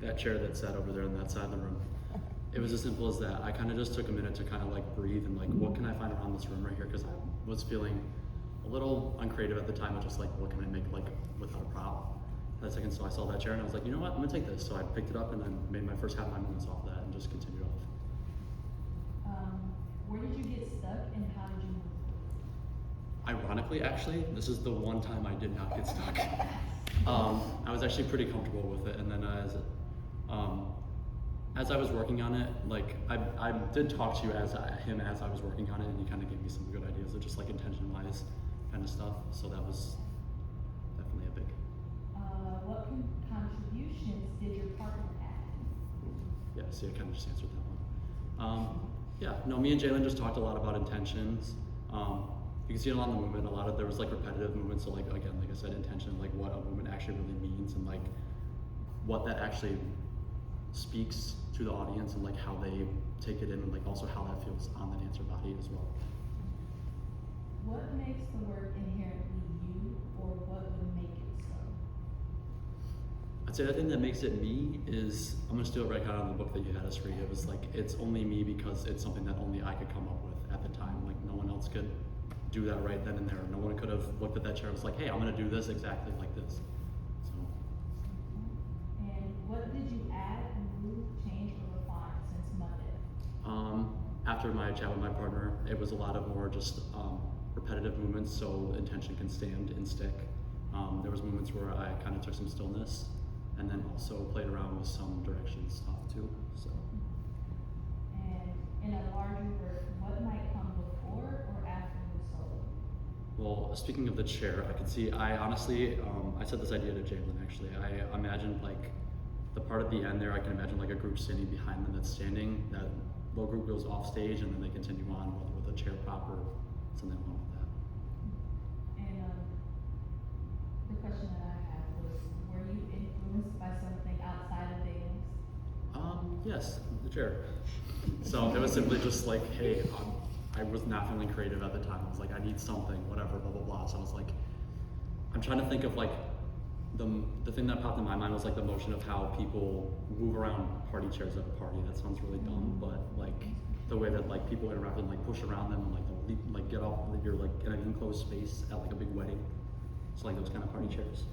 that chair that sat over there on that side of the room. It was as simple as that. I kind of just took a minute to kind of like breathe and like, what can I find around this room right here? Because I was feeling a little uncreative at the time, but just like, what can I make like without a prop? For a second, so I saw that chair and I was like, you know what, I'm gonna take this. So I picked it up and then made my first half my movements off that and just continued off. Where did you get stuck and how did you move? Ironically, actually, this is the one time I did not get stuck. I was actually pretty comfortable with it, and then as I was working on it, like I did talk to you as I was working on it, and he kind of gave me some good ideas of just like intention-wise kind of stuff. So that was definitely a big. What contributions did your partner add? Yeah, see, I kind of just answered that one. Yeah, no, me and Jalen just talked a lot about intentions. You can see it along the movement. There was like repetitive movements. So like again, like I said, intention, like what a movement actually really means, and like what that actually speaks to the audience, and like how they take it in, and like also how that feels on the dancer body as well. What makes the work inherently you, or what would make it so? I'd say the thing that makes it me is, I'm gonna steal it right out of the book that you had us read. It was like, it's only me because it's something that only I could come up with at the time. Like no one else could do that right then and there. No one could have looked at that chair and was like, hey, I'm gonna do this exactly like this. So. And what did you add, remove, change, or refine since Monday? After my chat with my partner, it was a lot of more just repetitive movements so intention can stand and stick. There was moments where I kind of took some stillness and then also played around with some direction stuff too. So. And in a larger work, what might come before or after the solo? Well, speaking of the chair, I could see, I honestly, I said this idea to Jalen actually. I imagined like the part at the end there, I can imagine like a group standing behind them that's standing, that little group goes off stage and then they continue on with a chair prop or something along with that. And the question that I had was, were you influenced by something outside of dance? Yes, the chair. So it was simply just like, hey, I was not feeling creative at the time. I was like, I need something, whatever, blah, blah, blah. So I was like, I'm trying to think of like, the thing that popped in my mind was like the motion of how people move around party chairs at a party. That sounds really dumb, but like the way that like people interact and like push around them and like they'll leap, like get off, you're like in an enclosed space at like a big wedding. So like those kind of party chairs.